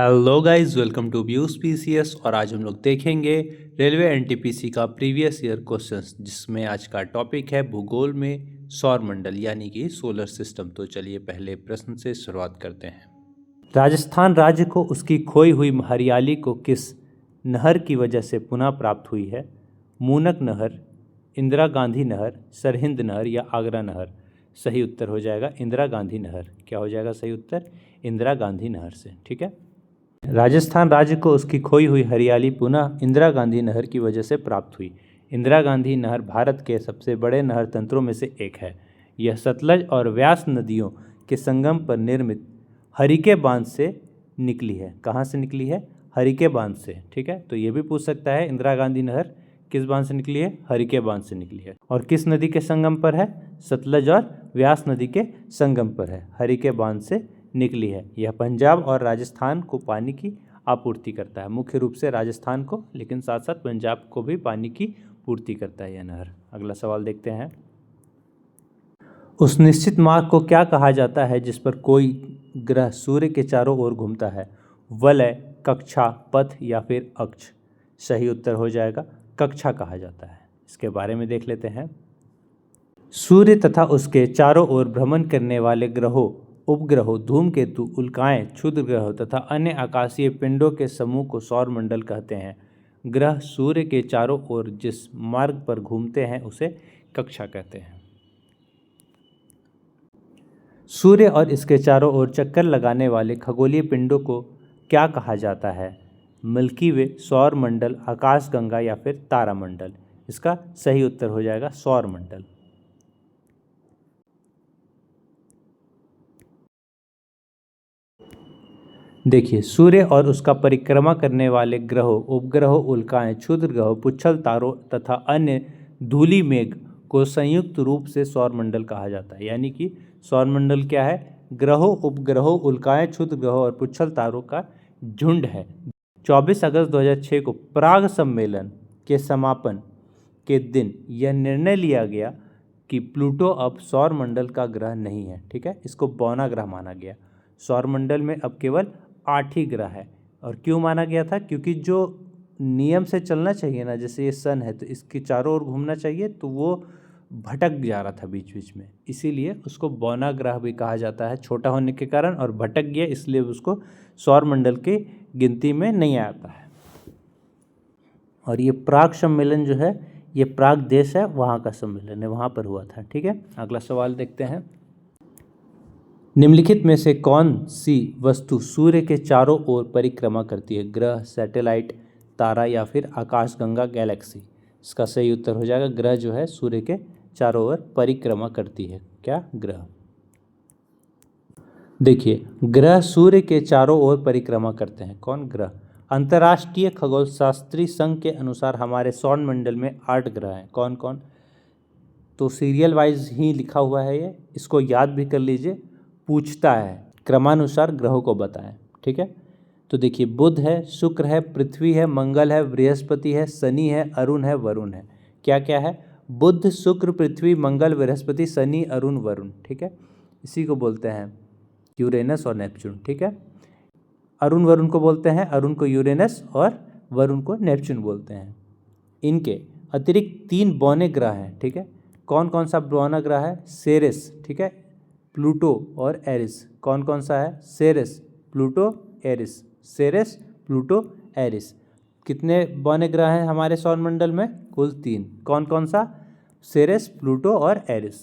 Hello guys, welcome to views PCS. और आज हम लोग देखेंगे रेलवे एनटीपीसी का प्रीवियस ईयर क्वेश्चंस, जिसमें आज का टॉपिक है भूगोल में सौर मंडल यानी कि सोलर सिस्टम। तो चलिए पहले प्रश्न से शुरुआत करते हैं। राजस्थान राज्य को उसकी खोई हुई हरियाली को किस नहर की वजह से पुनः प्राप्त हुई है? मूनक नहर, इंदिरा गांधी नहर, सरहिंद नहर या आगरा नहर? सही उत्तर हो जाएगा इंदिरा गांधी नहर। क्या हो जाएगा सही उत्तर? इंदिरा गांधी नहर से। ठीक है। राजस्थान राज्य को उसकी खोई हुई हरियाली पुनः इंदिरा गांधी नहर की वजह से प्राप्त हुई। इंदिरा गांधी नहर भारत के सबसे बड़े नहर तंत्रों में से एक है। यह सतलज और व्यास नदियों के संगम पर निर्मित हरिके बांध से निकली है। कहाँ से निकली है? हरिके बांध से। ठीक है, तो ये भी पूछ सकता है इंदिरा गांधी नहर किस बांध से निकली है? हरिके बांध से निकली है। और किस नदी के संगम पर है? सतलज और व्यास नदी के संगम पर है, हरिके बांध से निकली है। यह पंजाब और राजस्थान को पानी की आपूर्ति करता है, मुख्य रूप से राजस्थान को, लेकिन साथ साथ पंजाब को भी पानी की पूर्ति करता है यह नहर। अगला सवाल देखते हैं। उस निश्चित मार्ग को क्या कहा जाता है जिस पर कोई ग्रह सूर्य के चारों ओर घूमता है? वलय, कक्षा, पथ या फिर अक्ष? सही उत्तर हो जाएगा कक्षा कहा जाता है। इसके बारे में देख लेते हैं। सूर्य तथा उसके चारों ओर भ्रमण करने वाले ग्रहों, उपग्रहों, धूमकेतु, उल्काएं, क्षुद्र ग्रह तथा अन्य आकाशीय पिंडों के समूह को सौर मंडल कहते हैं। ग्रह सूर्य के चारों ओर जिस मार्ग पर घूमते हैं उसे कक्षा कहते हैं। सूर्य और इसके चारों ओर चक्कर लगाने वाले खगोलीय पिंडों को क्या कहा जाता है? मिल्की वे, सौर मंडल, आकाशगंगा या फिर तारामंडल? इसका सही उत्तर हो जाएगा सौर मंडल। देखिए, सूर्य और उसका परिक्रमा करने वाले ग्रहों, उपग्रहों, उल्काएं, क्षुद्र ग्रहों, पुच्छल तारों तथा अन्य धूलि मेघ को संयुक्त रूप से सौरमंडल कहा जाता है। यानी कि सौरमंडल क्या है? ग्रहों, उपग्रहों, उल्काएं, क्षुद्र ग्रहों और पुच्छल तारों का झुंड है। 24 अगस्त 2006 को प्राग सम्मेलन के समापन के दिन यह निर्णय लिया गया कि प्लूटो अब सौरमंडल का ग्रह नहीं है। ठीक है, इसको बौना ग्रह माना गया। सौरमंडल में अब केवल 8 ही ग्रह है। और क्यों माना गया था? क्योंकि जो नियम से चलना चाहिए ना, जैसे ये सन है तो इसके चारों ओर घूमना चाहिए, तो वो भटक जा रहा था बीच बीच में, इसीलिए उसको बौना ग्रह भी कहा जाता है, छोटा होने के कारण, और भटक गया इसलिए उसको सौरमंडल की गिनती में नहीं आता है। और ये प्राग सम्मेलन जो है, ये प्राग देश है, वहाँ का सम्मेलन है, वहाँ पर हुआ था। ठीक है, अगला सवाल देखते हैं। निम्नलिखित में से कौन सी वस्तु सूर्य के चारों ओर परिक्रमा करती है? ग्रह, सैटेलाइट, तारा या फिर आकाशगंगा, गैलेक्सी? इसका सही उत्तर हो जाएगा ग्रह जो है सूर्य के चारों ओर परिक्रमा करती है। क्या? ग्रह। देखिए, ग्रह सूर्य के चारों ओर परिक्रमा करते हैं। कौन? ग्रह। अंतर्राष्ट्रीय खगोलशास्त्री संघ के अनुसार हमारे सौरमंडल में 8 ग्रह हैं। कौन कौन? तो सीरियल वाइज ही लिखा हुआ है ये, इसको याद भी कर लीजिए। पूछता है क्रमानुसार ग्रहों को बताएं। ठीक है, तो देखिए, बुध है, शुक्र है, पृथ्वी है, मंगल है, बृहस्पति है, शनि है, अरुण है, वरुण है। क्या क्या है? बुध, शुक्र, पृथ्वी, मंगल, बृहस्पति, शनि, अरुण, वरुण। ठीक है, इसी को बोलते हैं यूरेनस और नेपच्यून। ठीक है, अरुण वरुण को बोलते हैं, अरुण को यूरेनस और वरुण को नेपच्यून बोलते हैं। इनके अतिरिक्त 3 बौने ग्रह हैं। ठीक है, कौन कौन सा बौना ग्रह है? सेरेस, ठीक है, प्लूटो और एरिस। कौन कौन सा है? Ceres, Pluto, Eris. Ceres, Pluto, Eris. कितने बौने ग्रह हैं हमारे सौरमंडल में? कुल 3। कौन कौन सा? सेरेस, प्लूटो और एरिस।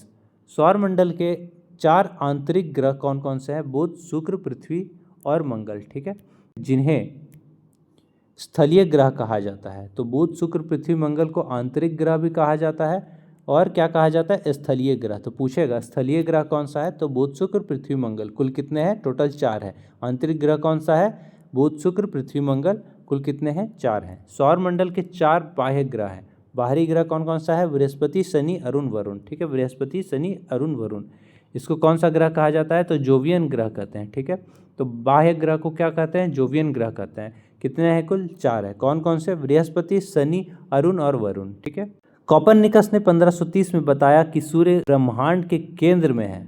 सौरमंडल के 4 आंतरिक ग्रह कौन कौन से हैं? बुध, शुक्र, पृथ्वी और मंगल। ठीक है, जिन्हें स्थलीय ग्रह कहा जाता है। तो बुध, शुक्र, पृथ्वी, मंगल को आंतरिक ग्रह भी कहा जाता है, और क्या कहा जाता है? स्थलीय ग्रह। तो पूछेगा स्थलीय ग्रह कौन सा है? तो बुध, शुक्र, पृथ्वी, मंगल। कुल कितने हैं? टोटल 4 है। आंतरिक ग्रह कौन सा है? बुध, शुक्र, पृथ्वी, मंगल। कुल कितने हैं? 4 हैं। सौरमंडल के 4 बाह्य ग्रह हैं। बाहरी ग्रह कौन कौन सा है? बृहस्पति, शनि, अरुण, वरुण। ठीक है, बृहस्पति, शनि, अरुण, वरुण। इसको कौन सा ग्रह कहा जाता है? तो जोवियन ग्रह कहते हैं। ठीक है, तो बाह्य ग्रह को क्या कहते हैं? जोवियन ग्रह कहते हैं। कितने हैं? कुल 4 है। कौन कौन से? बृहस्पति, शनि, अरुण और वरुण। ठीक है, कोपरनिकस ने 1530 में बताया कि सूर्य ब्रह्मांड के केंद्र में है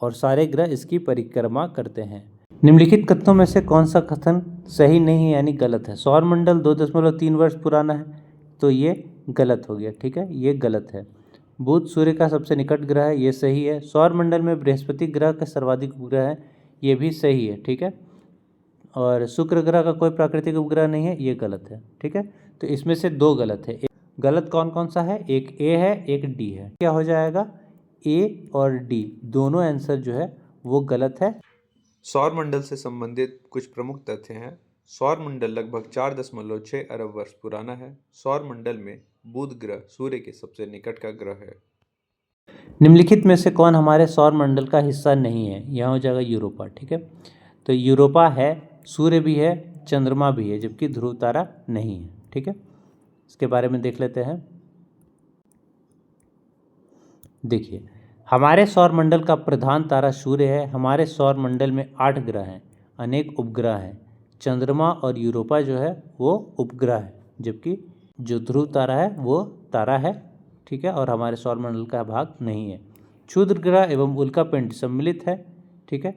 और सारे ग्रह इसकी परिक्रमा करते हैं। निम्नलिखित कथनों में से कौन सा कथन सही नहीं यानी गलत है? सौरमंडल 2.3 वर्ष पुराना है, तो ये गलत हो गया, ठीक है, ये गलत है। बुध सूर्य का सबसे निकट ग्रह है, ये सही है। सौरमंडल में बृहस्पति ग्रह का सर्वाधिक उपग्रह है, ये भी सही है, ठीक है। और शुक्र ग्रह का कोई प्राकृतिक उपग्रह नहीं है, ये गलत है, ठीक है। तो इसमें से दो गलत है। गलत कौन कौन सा है? एक ए है, एक डी है। क्या हो जाएगा? ए और डी दोनों आंसर जो है वो गलत है। सौरमंडल से संबंधित कुछ प्रमुख तथ्य हैं। सौरमंडल लगभग 4.6 अरब वर्ष पुराना है। सौरमंडल में बुध ग्रह सूर्य के सबसे निकट का ग्रह है। निम्नलिखित में से कौन हमारे सौरमंडल का हिस्सा नहीं है? यहाँ हो जाएगा यूरोपा, ठीक है। तो यूरोपा है, सूर्य भी है, चंद्रमा भी है, जबकि ध्रुव तारा नहीं है, ठीक है। इसके बारे में देख लेते हैं। देखिए, हमारे सौरमंडल का प्रधान तारा सूर्य है। हमारे सौरमंडल में 8 ग्रह हैं, अनेक उपग्रह हैं। चंद्रमा और यूरोपा जो है वो उपग्रह है, जबकि जो ध्रुव तारा है वो तारा है, ठीक है, और हमारे सौरमंडल का भाग नहीं है। क्षुद्र ग्रह एवं उल्कापिंड सम्मिलित है, ठीक है।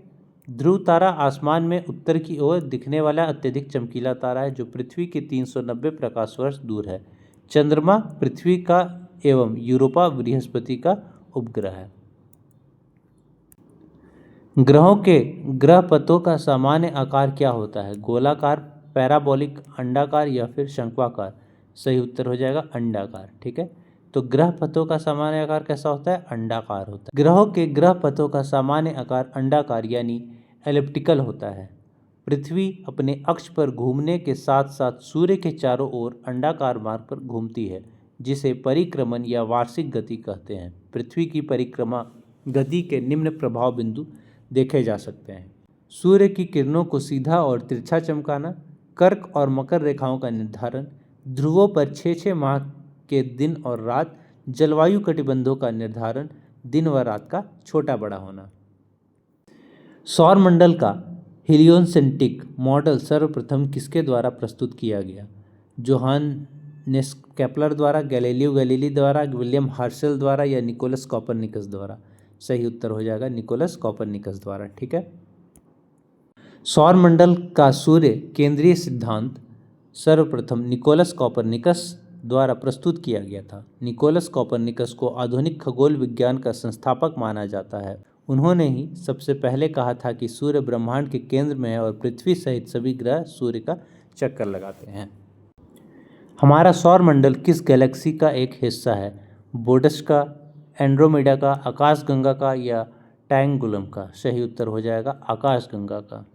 ध्रुव तारा आसमान में उत्तर की ओर दिखने वाला अत्यधिक चमकीला तारा है, जो पृथ्वी के 390 प्रकाश वर्ष दूर है। चंद्रमा पृथ्वी का एवं यूरोपा बृहस्पति का उपग्रह है। ग्रहों के ग्रहपथों का सामान्य आकार क्या होता है? गोलाकार, पैराबोलिक, अंडाकार या फिर शंक्वाकार? सही उत्तर हो जाएगा अंडाकार, ठीक है। तो ग्रहपथों का सामान्य आकार कैसा होता है? अंडाकार होता है। ग्रहों के ग्रहपथों का सामान्य आकार अंडाकार यानी एलिप्टिकल होता है। पृथ्वी अपने अक्ष पर घूमने के साथ साथ सूर्य के चारों ओर अंडाकार मार्ग पर घूमती है, जिसे परिक्रमण या वार्षिक गति कहते हैं। पृथ्वी की परिक्रमा गति के निम्न प्रभाव बिंदु देखे जा सकते हैं। सूर्य की किरणों को सीधा और तिरछा चमकाना, कर्क और मकर रेखाओं का निर्धारण, ध्रुवों पर 6-6 माह के दिन और रात, जलवायु कटिबंधों का निर्धारण, दिन व रात का छोटा बड़ा होना। सौरमंडल का हीलियोसेंट्रिक मॉडल सर्वप्रथम किसके द्वारा प्रस्तुत किया गया? जोहानेस केपलर द्वारा, गैलीलियो गैलीली द्वारा, विलियम हर्शल द्वारा या निकोलस कॉपरनिकस द्वारा? सही उत्तर हो जाएगा निकोलस कॉपरनिकस द्वारा, ठीक है। सौरमंडल का सूर्य केंद्रीय सिद्धांत सर्वप्रथम निकोलस कॉपरनिकस द्वारा प्रस्तुत किया गया था। निकोलस कॉपरनिकस को आधुनिक खगोल विज्ञान का संस्थापक माना जाता है। उन्होंने ही सबसे पहले कहा था कि सूर्य ब्रह्मांड के केंद्र में है और पृथ्वी सहित सभी ग्रह सूर्य का चक्कर लगाते हैं। हमारा सौरमंडल किस गैलेक्सी का एक हिस्सा है? बोडस का, एंड्रोमेडा का, आकाशगंगा का या टैंगुलम का? सही उत्तर हो जाएगा आकाशगंगा का।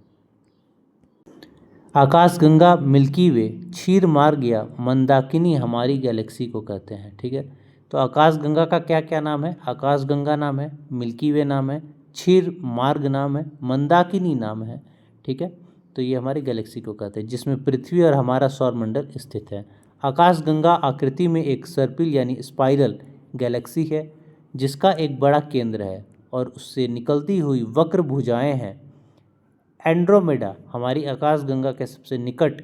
आकाशगंगा, मिल्की वे, क्षीर मार्ग या मंदाकिनी हमारी गैलेक्सी को कहते हैं, ठीक है। तो आकाशगंगा का क्या क्या नाम है? आकाशगंगा नाम है, मिल्की वे नाम है, क्षीर मार्ग नाम है, मंदाकिनी नाम है, ठीक है। तो ये हमारी गैलेक्सी को कहते हैं, जिसमें पृथ्वी और हमारा सौरमंडल स्थित है। आकाशगंगा आकृति में एक सर्पिल यानी स्पाइरल गैलेक्सी है, जिसका एक बड़ा केंद्र है और उससे निकलती हुई वक्र भुजाएं हैं। एंड्रोमेडा हमारी आकाशगंगा के सबसे निकट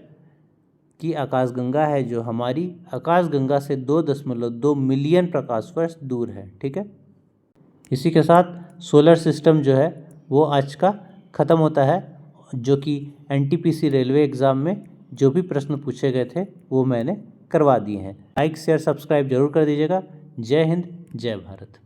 की आकाशगंगा है, जो हमारी आकाशगंगा से 2.2 मिलियन प्रकाश वर्ष दूर है, ठीक है। इसी के साथ सोलर सिस्टम जो है वो आज का ख़त्म होता है, जो कि एनटीपीसी रेलवे एग्ज़ाम में जो भी प्रश्न पूछे गए थे वो मैंने करवा दिए हैं। लाइक शेयर सब्सक्राइब जरूर कर दीजिएगा। जय हिंद, जय भारत।